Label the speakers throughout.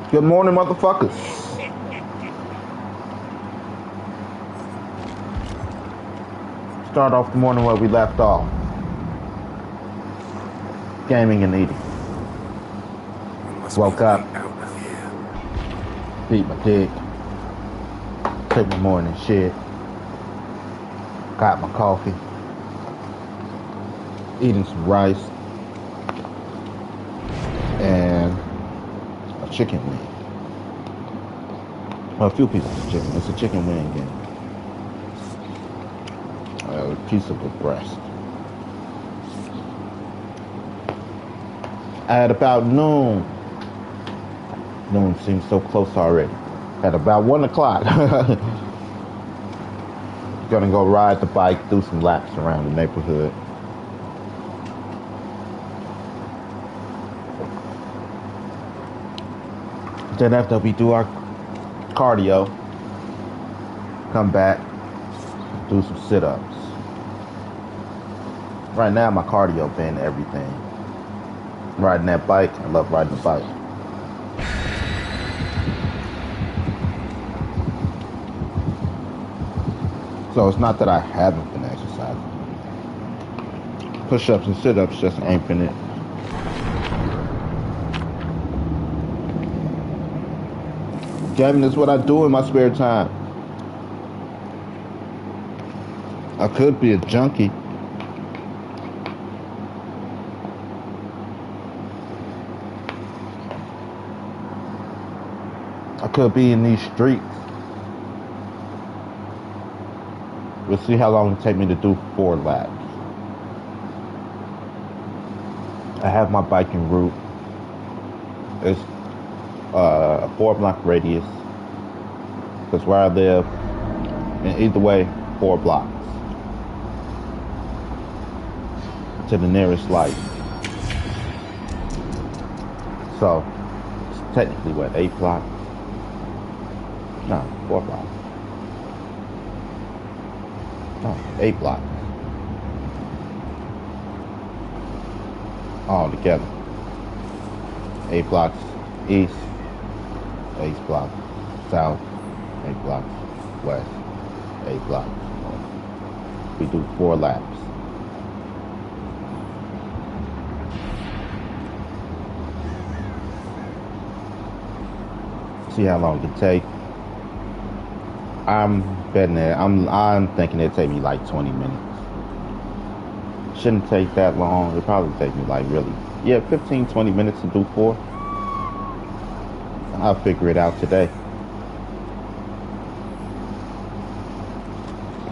Speaker 1: Good morning, motherfuckers. Start off the morning where we left off. Gaming and eating. Woke up. Beat my dick. Took my morning shit. Got my coffee. Eating some rice. And a chicken wing. Well, a few pieces of chicken. It's a chicken wing game. A piece of a breast. At about noon. Noon seems so close already. At about 1 o'clock. Gonna go ride the bike, do some laps around the neighborhood. Then after we do our cardio, come back, do some sit-ups. Right now my cardio been everything. Riding that bike, I love riding the bike. So it's not that I haven't been exercising. Push-ups and sit-ups just ain't been it. Gaming is what I do in my spare time. I could be a junkie. I could be in these streets. We'll see how long it takes me to do 4 laps. I have my biking route. It's a 4-block radius. Because where I live, in either way, 4 blocks. To the nearest light. So, it's technically what, 8 blocks? No, 4 blocks. No, 8 blocks. All together. 8 blocks east, 8 blocks south, 8 blocks west, 8 blocks north. We do 4 laps. See how long it take. I'm betting it. I'm thinking it'll take me like 20 minutes. Shouldn't take that long. It'll probably take me like really, 15-20 minutes to do 4. I'll figure it out today.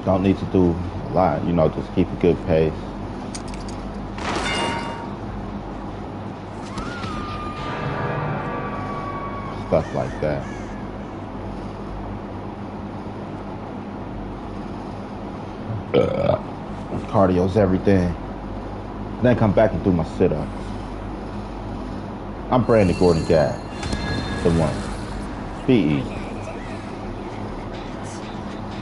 Speaker 1: Don't need to do a lot, just keep a good pace. Stuff like that. Cardio's everything. Then come back and do my sit-ups. I'm Brandon Gordon Gad, the one. Be easy.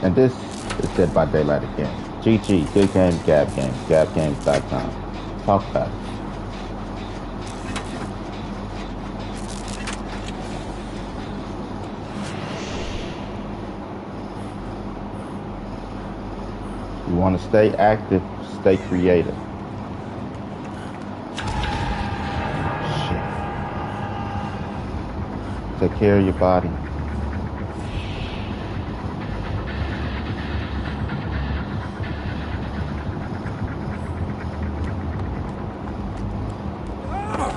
Speaker 1: And this is Dead by Daylight again. GG, good game, Gab Games, gabgames.com. Talk fast. You want to stay active, stay creative. Shit. Take care of your body.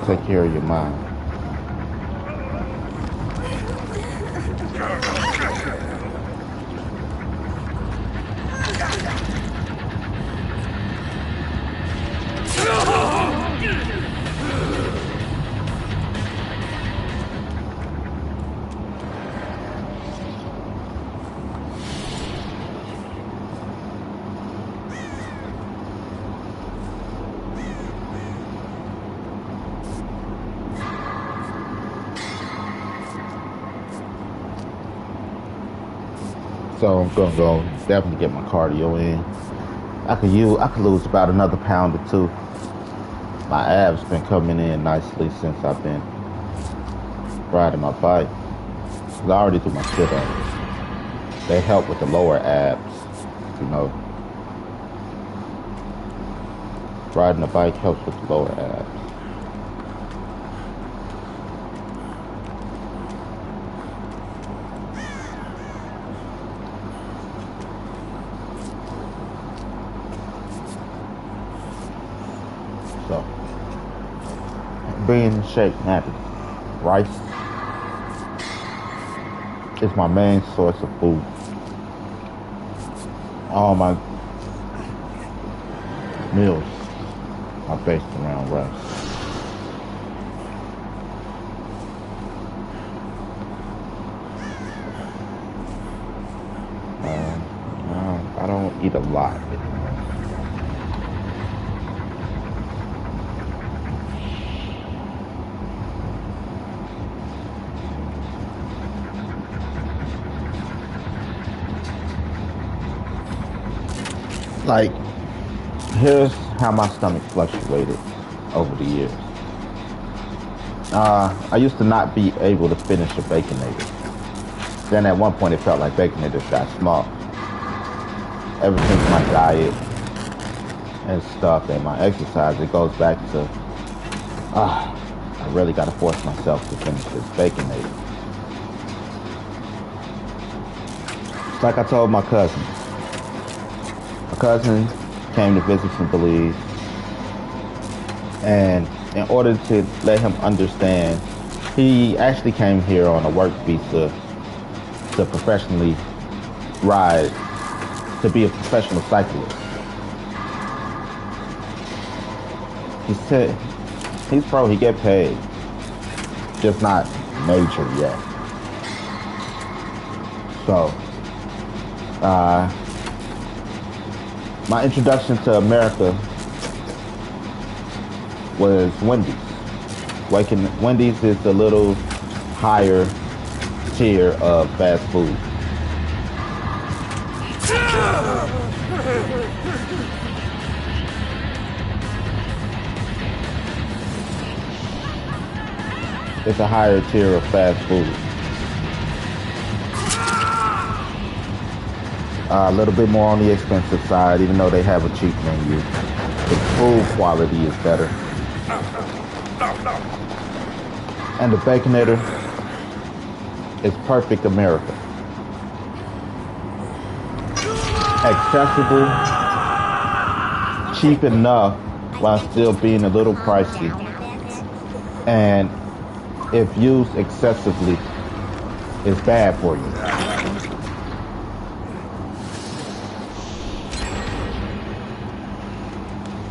Speaker 1: Take care of your mind. So I'm gonna go definitely get my cardio in. I could lose about another pound or 2. My abs been coming in nicely since I've been riding my bike. 'Cause I already do my sit-ups. They help with the lower abs, you know. Riding a bike helps with the lower abs. So, being in shape and happy. Rice is my main source of food. All my meals are based around rice. I don't eat a lot anymore. Like, here's how my stomach fluctuated over the years. I used to not be able to finish a Baconator. Then at one point it felt like Baconators got small. Ever since my diet and stuff and my exercise, it goes back to, I really gotta force myself to finish this Baconator. It's like I told my cousin. My cousin came to visit from Belize, and in order to let him understand, he actually came here on a work visa to professionally ride, to be a professional cyclist. He said, he's pro, he get paid, just not major yet. So, my introduction to America was Wendy's. Wendy's is a little higher tier of fast food. It's a higher tier of fast food. A little bit more on the expensive side, even though they have a cheap menu. The food quality is better. And the Baconator is perfect America. Accessible, cheap enough while still being a little pricey. And if used excessively, it's bad for you.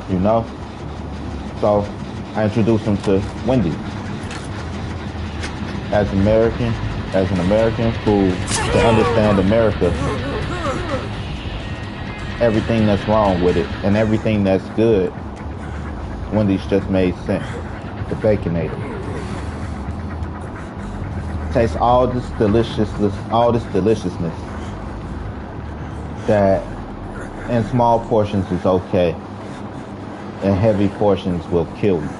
Speaker 1: You know? So I introduced him to Wendy's. As an American who, to understand America, everything that's wrong with it and everything that's good, Wendy's just made sense. The Baconator. Tastes all this deliciousness that in small portions is okay, and heavy portions will kill you.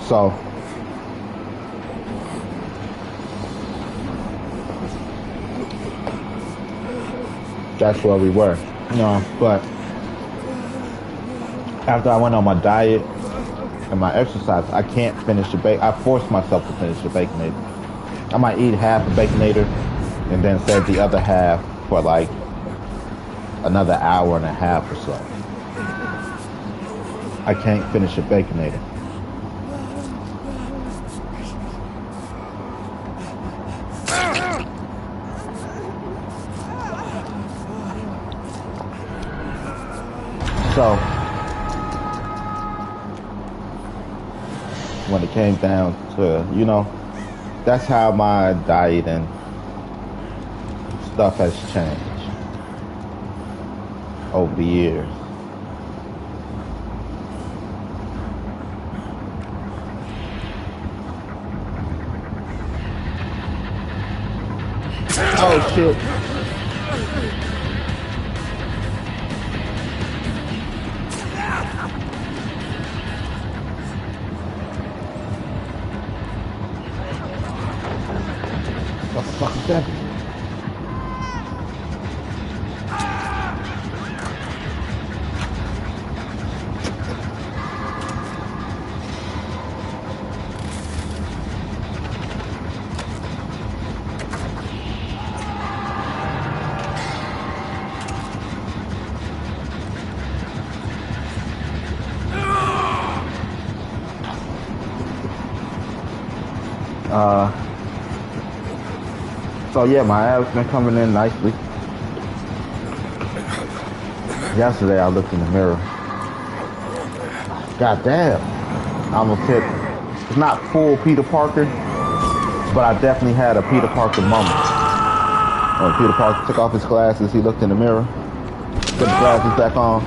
Speaker 1: So, that's where we were, you know, but after I went on my diet and my exercise, I can't finish the bacon. I force myself to finish the Baconator. I might eat half a Baconator and then save the other half for like another hour and a half or so. I can't finish a Baconator. So, when it came down to, you know, that's how my diet and stuff has changed over the years. Oh shit. What the fuck is that? So yeah, my abs been coming in nicely. Yesterday I looked in the mirror. God damn. I almost hit, it's not full Peter Parker, but I definitely had a Peter Parker moment. When Peter Parker took off his glasses, he looked in the mirror, put the glasses back on.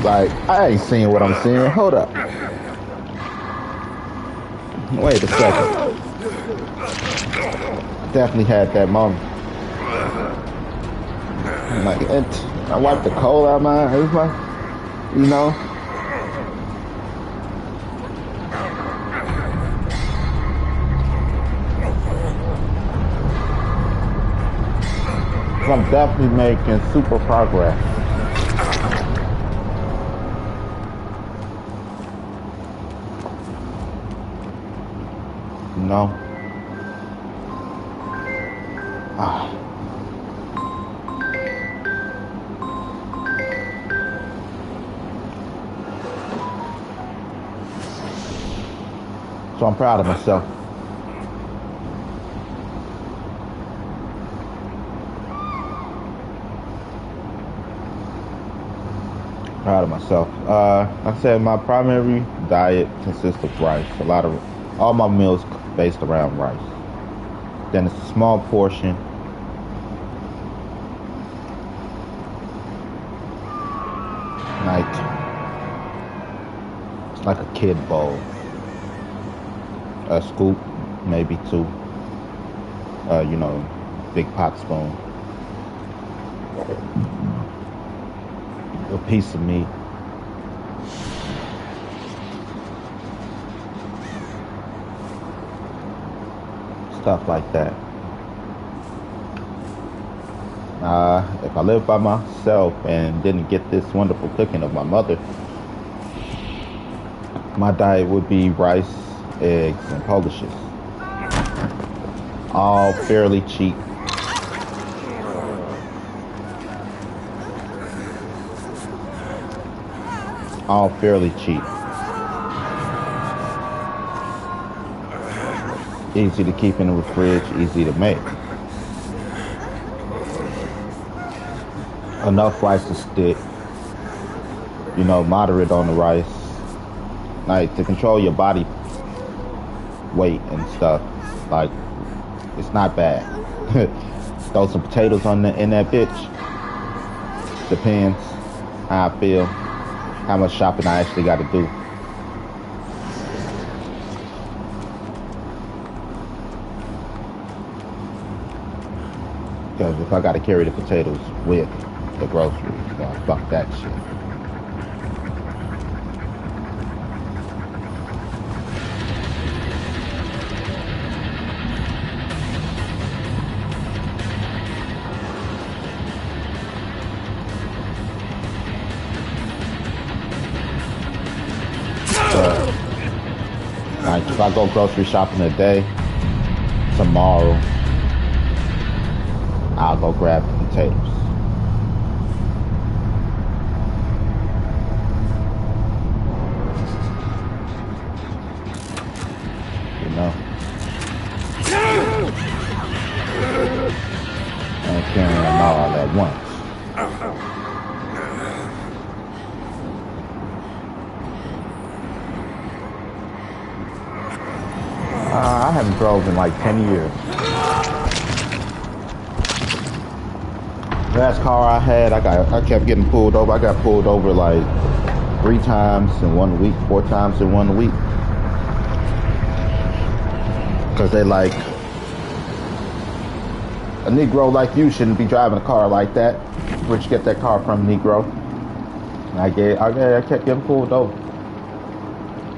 Speaker 1: Like, I ain't seeing what I'm seeing. Hold up. Wait a second. Definitely had that moment. Like, I wiped the cold out of my eyes. It was like, you know. I'm definitely making super progress. You know? So I'm proud of myself. Proud of myself. Like I said, my primary diet consists of rice. All my meals based around rice. Then it's a small portion it's like a kid bowl. A scoop, maybe two. You know, big pot spoon. A piece of meat. Stuff like that. If I lived by myself and didn't get this wonderful cooking of my mother, my diet would be rice, eggs, and Polishes. All fairly cheap. All fairly cheap. Easy to keep in the fridge, easy to make. Enough rice to stick. You know, moderate on the rice. Like, to control your body weight and stuff. Like, it's not bad. Throw some potatoes in that bitch. Depends how I feel, how much shopping I actually got to do. Because if I got to carry the potatoes with the groceries, fuck that shit. Like, if I go grocery shopping today, tomorrow, I'll go grab the potatoes. You know? I ain't carrying them all at once. I haven't drove in like 10 years. Last car I had, I kept getting pulled over. I got pulled over like 3 times in 1 week, 4 times in 1 week. Cause they A Negro like you shouldn't be driving a car like that. Where'd you get that car from, Negro? And I kept getting pulled over.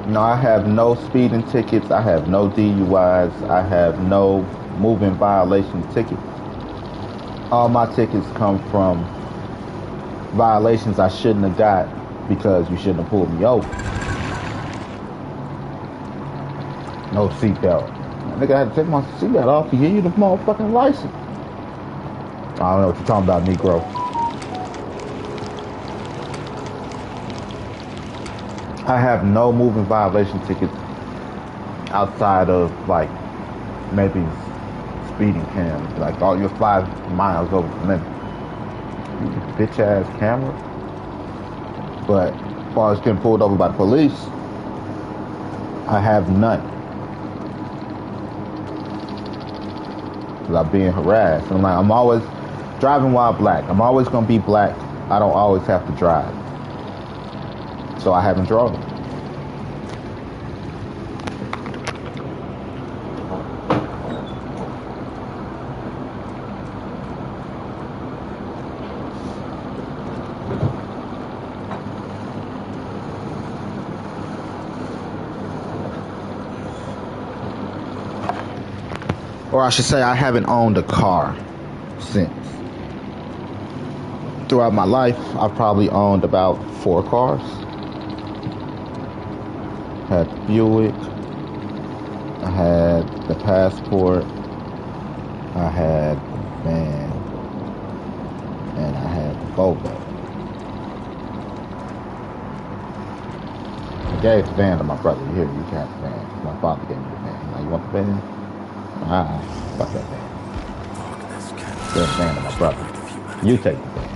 Speaker 1: No, I have no speeding tickets. I have no DUIs. I have no moving violation tickets. All my tickets come from violations I shouldn't have got because you shouldn't have pulled me over. No seatbelt. Nigga, I had to take my seatbelt off to give you the motherfucking license. I don't know what you're talking about, Negro. I have no moving violation tickets outside of like maybe speeding cams. Like, oh, you're 5 miles over the limit. You bitch ass camera. But as far as getting pulled over by the police, I have none. Because I'm being harassed. And I'm always driving while black. I'm always gonna be black. I don't always have to drive. So I haven't driven. Or I should say I haven't owned a car since. Throughout my life, I've probably owned about 4 cars. I had the Buick, I had the Passport, I had the van, and I had the Volvo. I gave the van to my brother. Here, you can have the van. My father gave me the van. Now, you want the van? Fuck that van. Give the van to my brother. You take the van.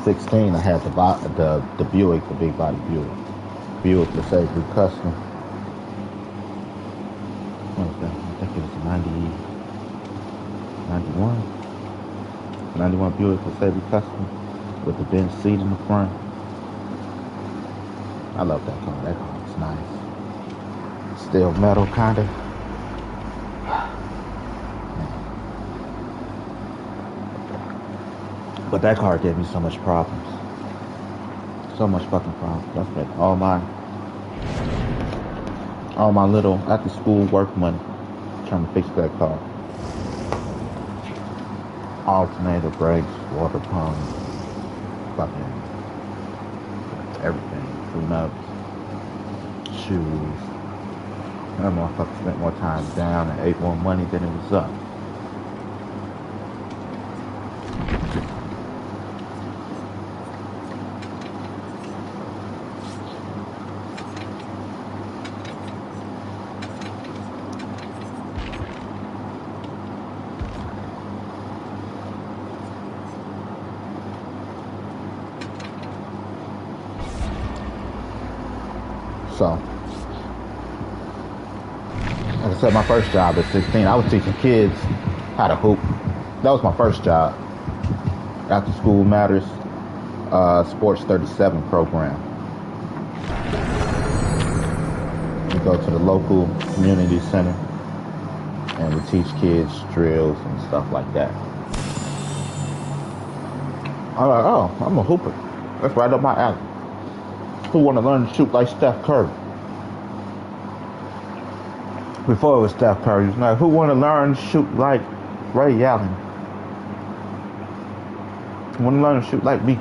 Speaker 1: 16, I had the Buick, the big body Buick. Buick LeSabre Custom. What was that? I think it was a 91 Buick LeSabre Custom with the bench seat in the front. I love that car. That car was nice. Still metal, kind of. But that car gave me so much problems. So much fucking problems. I spent all my little after school work money trying to fix that car. Alternator, brakes, water pump, fucking everything. Tune-ups, shoes. That motherfucker spent more time down and ate more money than it was up. So, like I said, my first job at 16, I was teaching kids how to hoop. That was my first job. After School Matters, Sports 37 program. We go to the local community center and we teach kids drills and stuff like that. I'm like, oh, I'm a hooper. That's right up my alley. Who want to learn to shoot like Steph Curry? Before it was Steph Curry, it was like, who want to learn to shoot like Ray Allen? Who want to learn to shoot like me?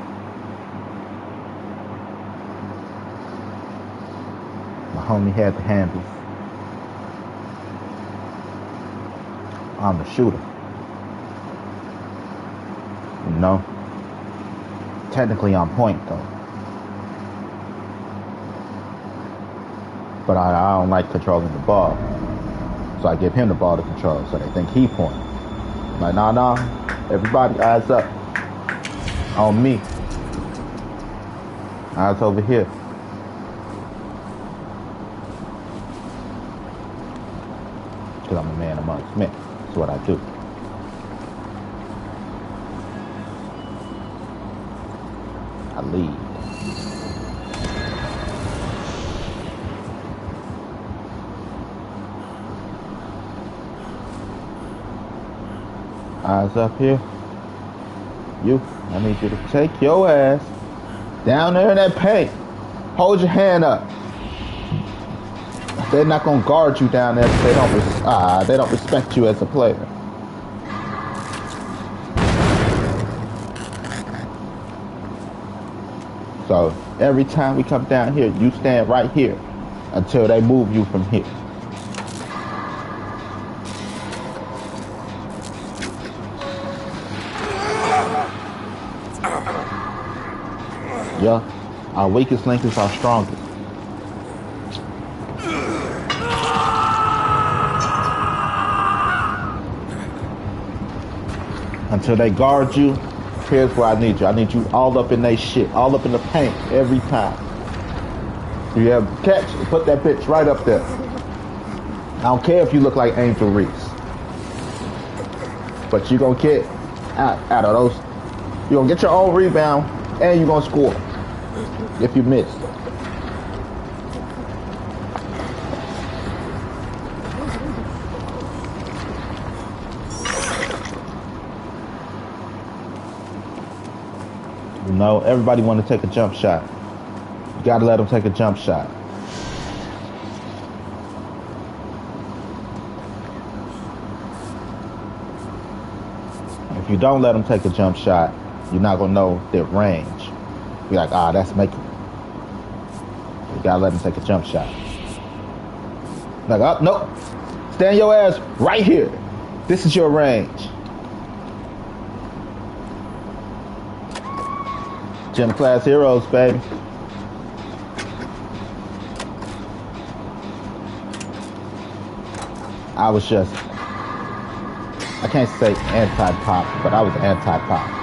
Speaker 1: My homie had the handles. I'm the shooter. You know? Technically on point though. But I don't like controlling the ball. So I give him the ball to control so they think he point. I'm like, nah, everybody eyes up. On me. Eyes over here. Because I'm a man amongst men. That's what I do. I lead. Eyes up here. You, I need you to take your ass down there in that paint. Hold your hand up. They're not gonna guard you down there. They don't respect you as a player. So every time we come down here, you stand right here until they move you from here. Yeah, our weakest link is our strongest. Until they guard you, here's where I need you. I need you all up in they shit, all up in the paint every time. You have catch, put that bitch right up there. I don't care if you look like Angel Reese, but you gonna get out of those. You gonna get your own rebound and you gonna score if you miss. You know, everybody want to take a jump shot. You gotta let them take a jump shot. If you don't let them take a jump shot, you're not gonna know their range. You're like, that's making. You gotta let them take a jump shot. Like, nope. Stand your ass right here. This is your range. Gym class heroes, baby. I was just, I can't say anti-pop, but I was anti-pop.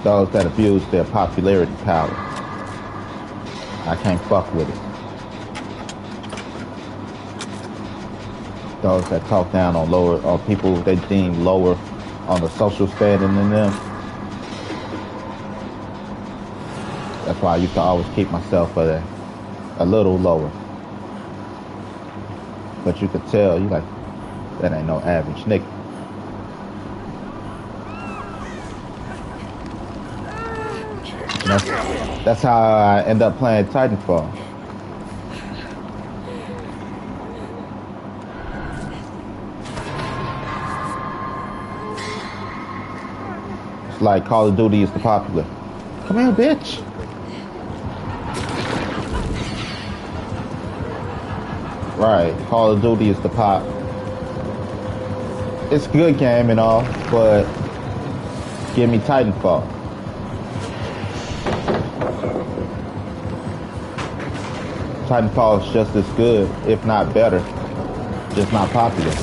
Speaker 1: Those that abuse their popularity power. I can't fuck with it. Those that talk down on lower, or people they deem lower on the social standing than them. That's why I used to always keep myself a little lower. But you could tell, you like, that ain't no average nigga. That's how I end up playing Titanfall. It's like Call of Duty is the popular. Come here, bitch. Right, Call of Duty is the pop. It's a good game and all, but give me Titanfall. Titanfall is just as good, if not better, just not popular.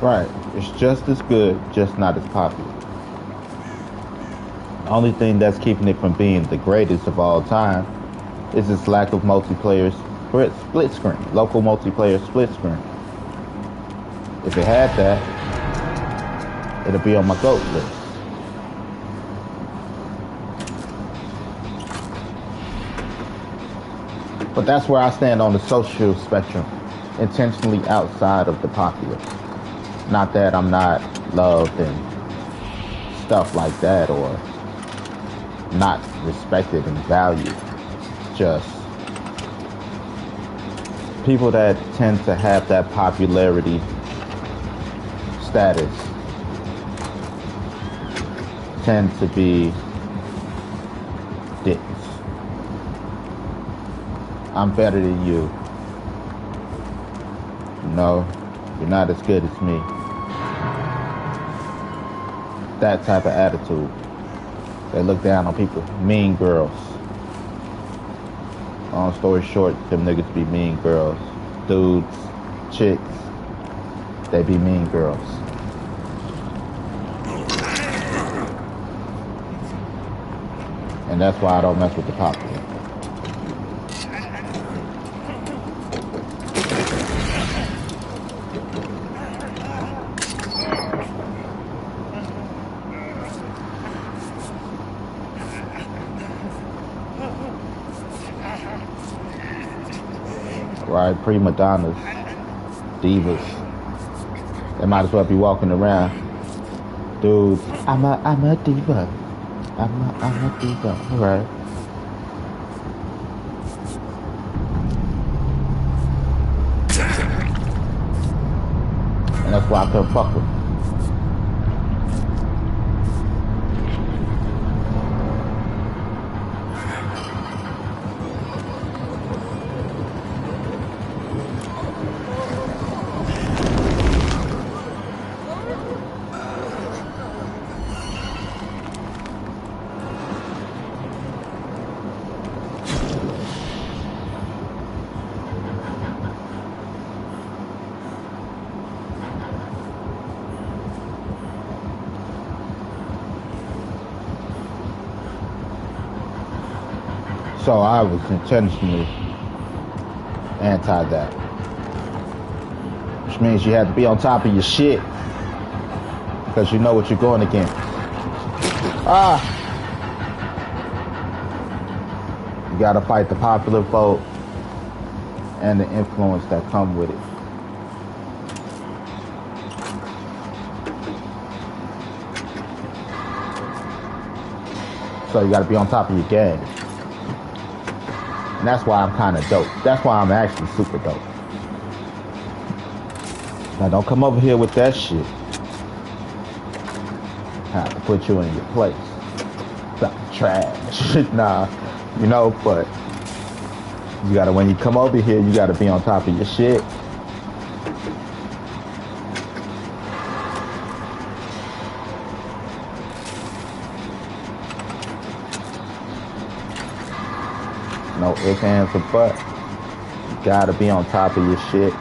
Speaker 1: Right, it's just as good, just not as popular. The only thing that's keeping it from being the greatest of all time is its lack of multiplayer split screen, local multiplayer split screen. If it had that, it'll be on my GOAT list. But that's where I stand on the social spectrum, intentionally outside of the popular. Not that I'm not loved and stuff like that, or not respected and valued. Just people that tend to have that popularity status tend to be dicks. I'm better than you. No, you're not as good as me. That type of attitude. They look down on people. Mean girls. Long story short, them niggas be mean girls. Dudes, chicks, they be mean girls. And that's why I don't mess with the popular. Right, prima donnas, divas. They might as well be walking around. Dudes, I'm a diva. I'm a diva. All right. And that's why I couldn't fuck with them. So I was intentionally anti that. Which means you have to be on top of your shit. Because you know what you're going against. You gotta fight the popular vote and the influence that come with it. So you gotta be on top of your game. And that's why I'm kind of dope. That's why I'm actually super dope. Now don't come over here with that shit. I have to put you in your place. Stop trash. Nah, you know, but you gotta, when you come over here, you gotta be on top of your shit. No ifs, ands, or buts. You gotta be on top of your shit.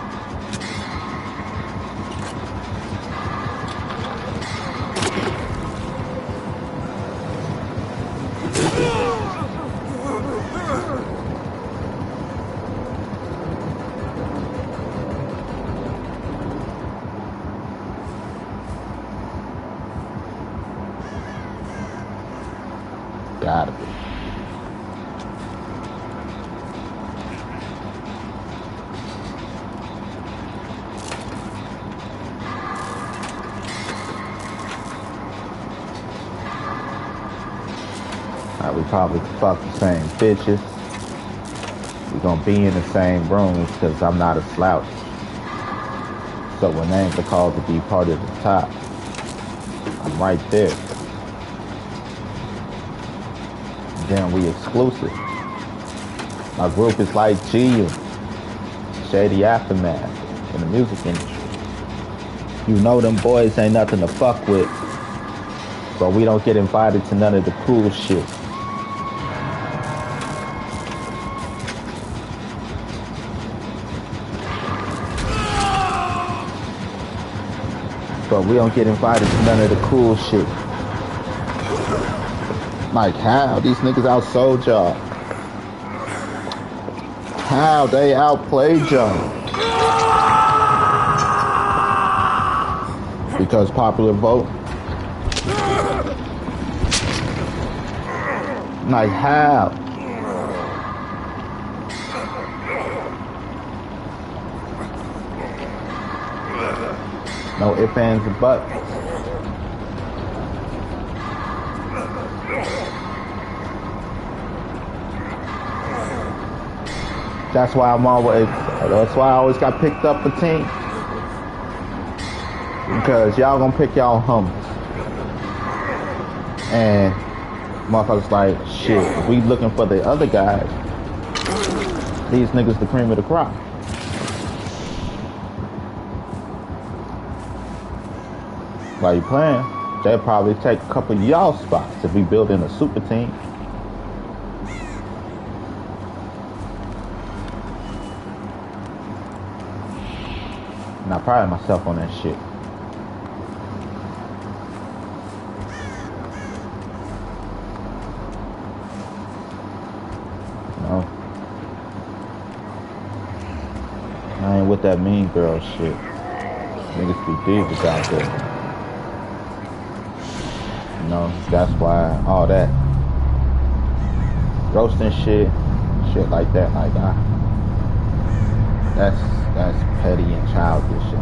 Speaker 1: Gotta be. We probably fuck the same bitches. We gonna be in the same rooms because I'm not a slouch. So when names are called to be part of the top, I'm right there. Then we exclusive. My group is like G and Shady Aftermath in the music industry. You know them boys ain't nothing to fuck with. So we don't get invited to none of the cool shit. But we don't get invited to none of the cool shit. Like how? These niggas outsold y'all. How? They outplayed y'all. Because popular vote? Like how? No ifs, ands, or buts. That's why I always got picked up for team. Because y'all gonna pick y'all homies. And motherfuckers like, shit, if we looking for the other guys, these niggas the cream of the crop. While you playing, they'll probably take a couple of y'all spots if we build in a super team. And I pride myself on that shit. And with that mean girl shit, niggas be divas out there. You know, that's why all that roasting shit like that, like that's petty and childish.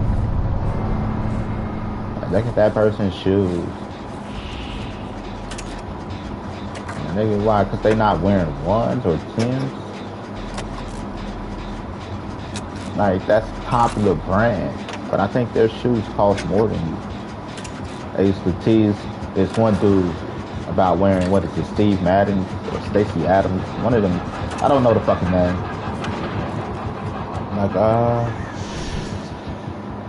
Speaker 1: Like, look at that person's shoes. And nigga, why? Cause they not wearing 1s or 10s. Like, that's popular brand, but I think their shoes cost more than you. I used to tease this one dude about wearing, what is it, Steve Madden or Stacey Adams, one of them. I don't know the fucking name. Like, I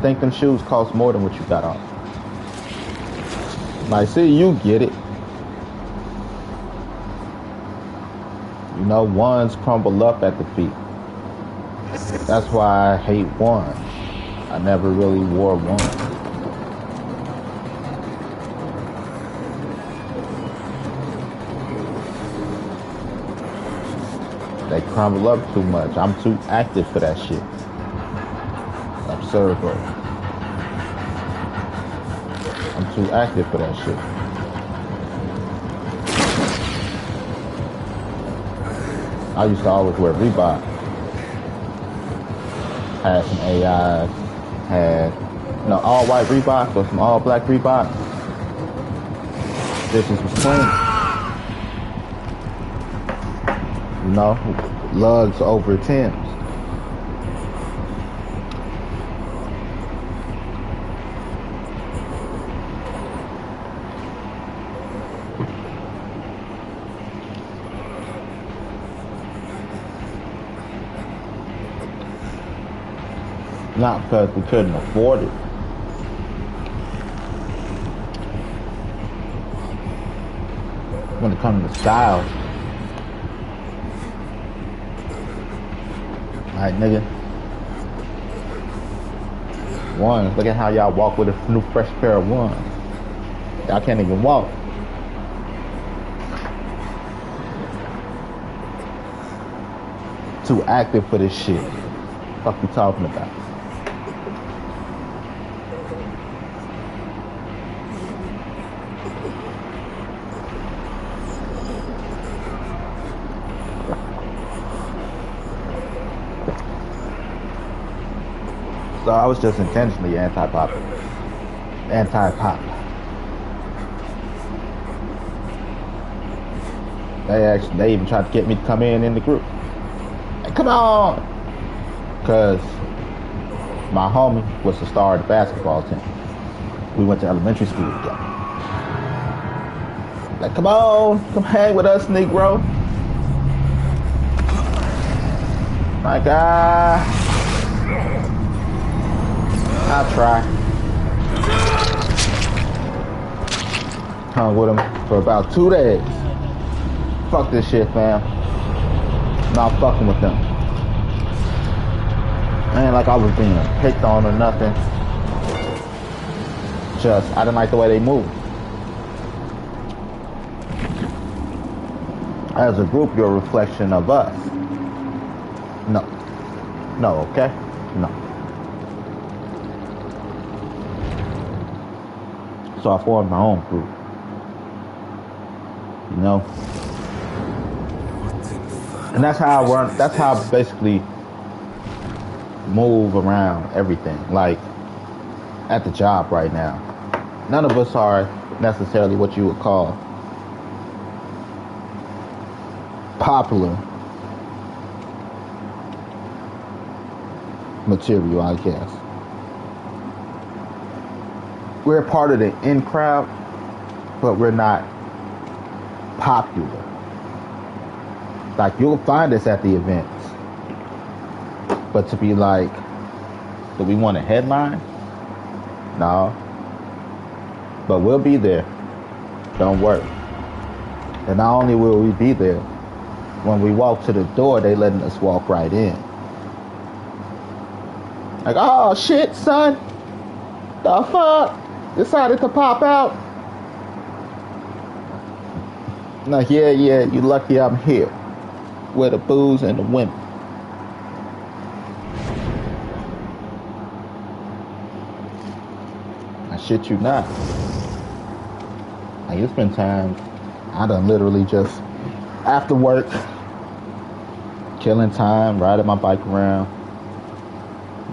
Speaker 1: think them shoes cost more than what you got on. Like, see, you get it. You know, 1s crumble up at the feet. That's why I hate 1s. I never really wore 1s. They crumble up too much. I'm too active for that shit. Absurd, bro. I'm too active for that shit. I used to always wear Reebok. Had some AIs. Had, you know, all white Reebok or some all black Reebok. This was clean. You know, lugs over Timbs. Not because we couldn't afford it. When it comes to style, like, nigga, 1s, look at how y'all walk with a new fresh pair of 1s. Y'all can't even walk. Too active for this shit. What the fuck you talking about? So I was just intentionally anti-pop. Anti-pop. They even tried to get me to come in the group. Hey, come on! Cause my homie was the star of the basketball team. We went to elementary school together. Like, come on, come hang with us, Negro. My God. I'll try. Hung with him for about 2 days. Fuck this shit, fam. Not fucking with them. Ain't like I was being picked on or nothing. Just, I didn't like the way they moved. As a group, you're a reflection of us. No. No, okay? No. So I formed my own group. You know? And that's how I run, that's how I basically move around everything. Like, at the job right now, none of us are necessarily what you would call popular material, I guess. We're part of the in crowd, but we're not popular. Like, you'll find us at the events. But to be like, do we want a headline? No. But we'll be there. Don't worry. And not only will we be there, when we walk to the door, they letting us walk right in. Like, oh shit, son. The fuck? Decided to pop out? Like, yeah, you lucky I'm here. Where the booze and the women. I shit you not. Like, it's been times I done literally just after work, killing time, riding my bike around.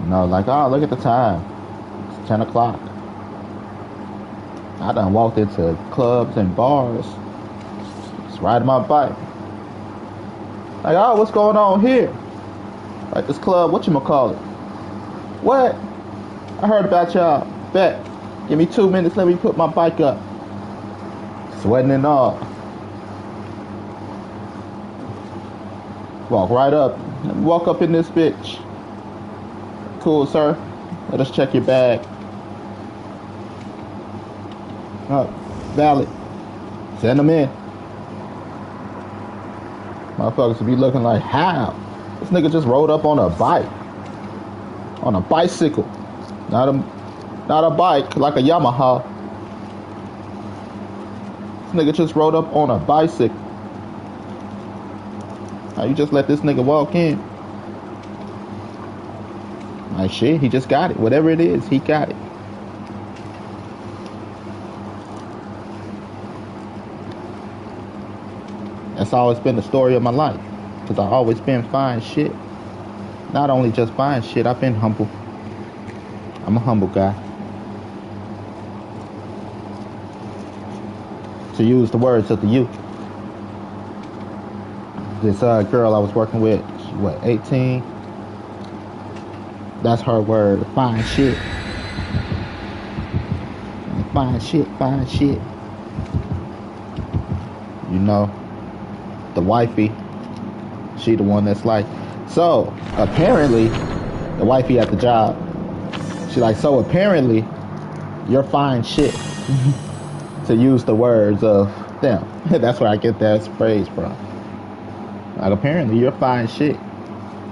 Speaker 1: You know, like, oh, look at the time. It's 10 o'clock. I done walked into clubs and bars, just riding my bike. Like, oh, what's going on here? Like this club, whatchamacallit? What? I heard about y'all. Bet. Give me 2 minutes, let me put my bike up. Sweating and all. Walk right up. Let me walk up in this bitch. Cool, sir. Let us check your bag. Valid. Send them in. Motherfuckers will be looking like, how? This nigga just rode up on a bike. On a bicycle. Not a bike, like a Yamaha. This nigga just rode up on a bicycle. How you just let this nigga walk in? Like, shit, he just got it. Whatever it is, he got it. That's always been the story of my life. Because I've always been fine shit. Not only just fine shit, I've been humble. I'm a humble guy. To use the words of the youth. This girl I was working with, she, what, 18? That's her word, fine shit. Fine shit, fine shit. You know, the wifey, she the one that's like, so apparently, the wifey at the job, she like, so apparently, you're fine shit. To use the words of them. That's where I get that phrase from. Like, apparently, you're fine shit.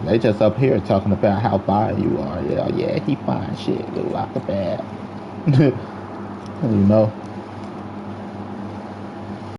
Speaker 1: They just up here talking about how fine you are. Yeah, he fine shit. Ooh, out the bad. You know,